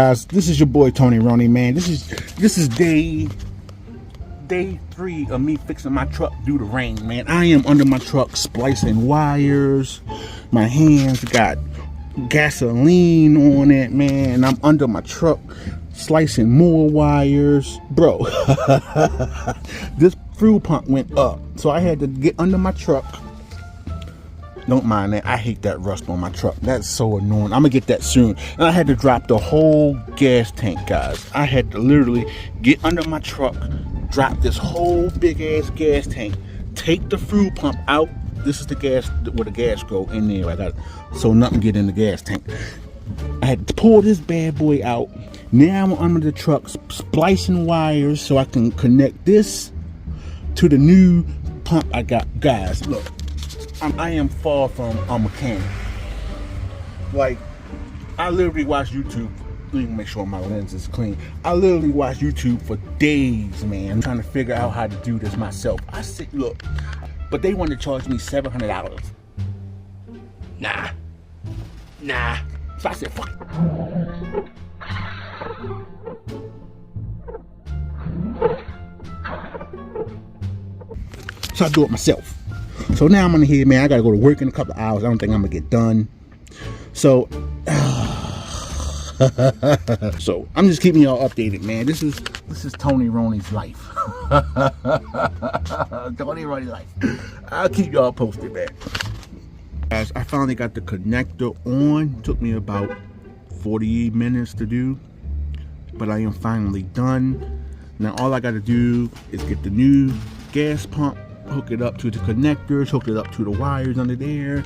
Guys, this is your boy Tony Roney, man. This is day 3 of me fixing my truck due to rain, man. I am under my truck splicing wires. My hands got gasoline on it, man. I'm under my truck slicing more wires, bro. This fuel pump went up, so I had to get under my truck. Don't mind that. I hate that rust on my truck. That's so annoying. I'm gonna get that soon. And I had to drop the whole gas tank, guys. I had to literally get under my truck, drop this whole big ass gas tank, take the fuel pump out. This is the gas, where the gas go in there. I got so nothing get in the gas tank. I had to pull this bad boy out. Now I'm under the truck splicing wires so I can connect this to the new pump I got. Guys, look. I am far from a mechanic. Like, I literally watch YouTube. Let me make sure my lens is clean. I literally watch YouTube for days, man, trying to figure out how to do this myself. I said, look, but they want to charge me $700. Nah. So I said, fuck. So I do it myself. So now I'm on here, man. I gotta go to work in a couple of hours. I don't think I'm gonna get done. So, so I'm just keeping y'all updated, man. This is Tony Roney's life. Tony Roney's life. I'll keep y'all posted, man. Guys, I finally got the connector on. Took me about 40 minutes to do, but I am finally done. Now all I gotta do is get the new gas pump, hook it up to the connectors, hook it up to the wires under there,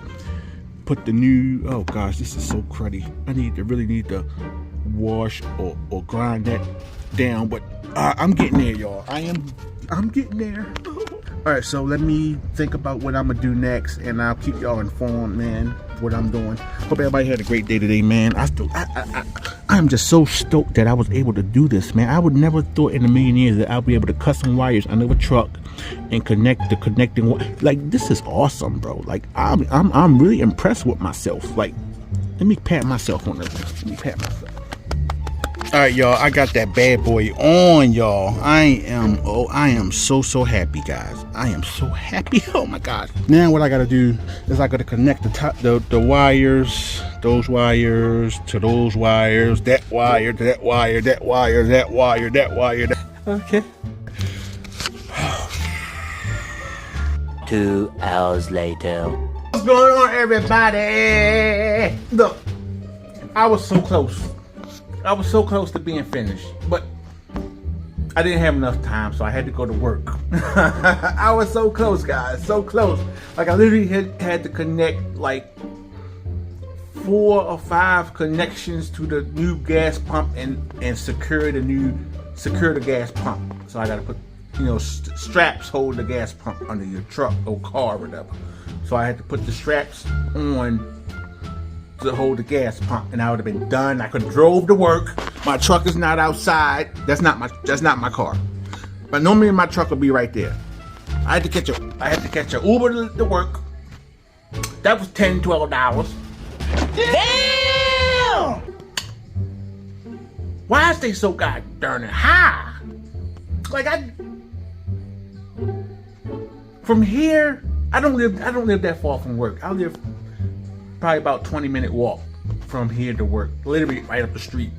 put the new, oh gosh, this is so cruddy. I really need to wash or grind that down, but I'm getting there, y'all. I'm getting there. All right, so let me think about what I'm gonna do next, and I'll keep y'all informed, man, what I'm doing. Hope everybody had a great day today, man. I'm just so stoked that I was able to do this, man. I would never thought in a million years that I'd be able to cut some wires under a truck and connect the connecting. Like, this is awesome, bro. Like, I'm really impressed with myself. Like, let me pat myself on this. Let me pat myself. All right, y'all, I got that bad boy on, y'all. I am so happy, guys. I am so happy. Oh my god. Now what I gotta do is I gotta connect the wires, those wires to those wires, that wire to that wire, that wire, that wire, that wire. Okay. 2 hours later. What's going on, everybody? Look, I was so close. I was so close to being finished, but I didn't have enough time, so I had to go to work. I was so close, guys, so close. Like, I literally had to connect like 4 or 5 connections to the new gas pump and secure the gas pump. So I got to put, straps hold the gas pump under your truck or car or whatever. So I had to put the straps on to hold the gas pump, and I would have been done. I could have drove to work. My truck is not outside. That's not my car. But normally my truck would be right there. I had to catch a Uber to work. That was $10, $12. Damn! Why is they so goddamn high? Like, from here, I don't live that far from work. I live probably about 20-minute walk from here to work, literally right up the street.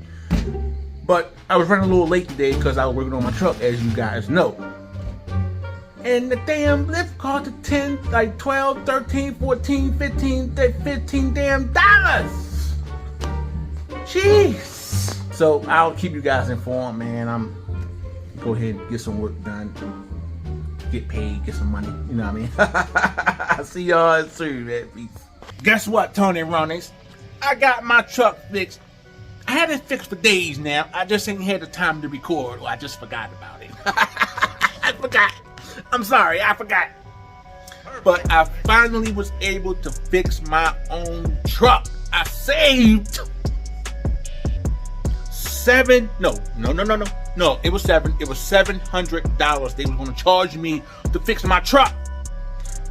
But I was running a little late today because I was working on my truck, as you guys know. And the damn lift cost $10, like $12, $13, $14, $15 damn dollars. Jeez. So I'll keep you guys informed, man. I'm go ahead and get some work done, get paid, get some money. You know what I mean? I'll see y'all soon, man. Peace. Guess what, Tony Roney's? I got my truck fixed. I had it fixed for days now. I just ain't had the time to record, or I just forgot about it. I forgot. I'm sorry, I forgot. But I finally was able to fix my own truck. I saved No, it was $700 they was gonna charge me to fix my truck.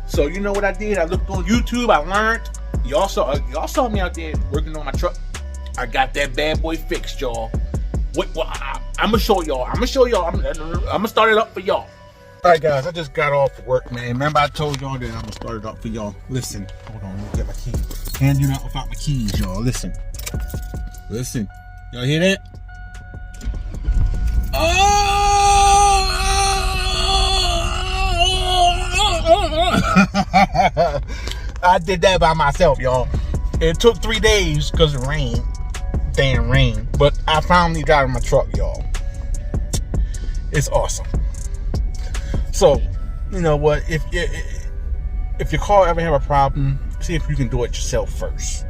So you know what I did? I looked on YouTube, I learned. Y'all saw me out there working on my truck. I got that bad boy fixed, y'all. I'm gonna show y'all. I'm gonna start it up for y'all. All right, guys, I just got off work, man. Remember I told y'all that I'm gonna start it up for y'all. Listen, hold on, let me get my keys. Can't do that without my keys, y'all. Listen. Y'all hear that? I did that by myself, y'all. It took 3 days because of rain. Damn rain. But I finally got in my truck, y'all. It's awesome. So, you know what? If your car ever have a problem, see if you can do it yourself first.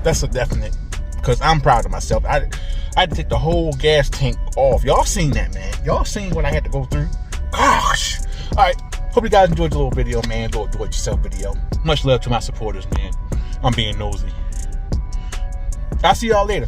That's a definite. Because I'm proud of myself. I had to take the whole gas tank off. Y'all seen that, man. Y'all seen what I had to go through. Gosh. All right. Hope you guys enjoyed the little video, man. Do it yourself video. Much love to my supporters, man. I'm being nosy. I'll see y'all later.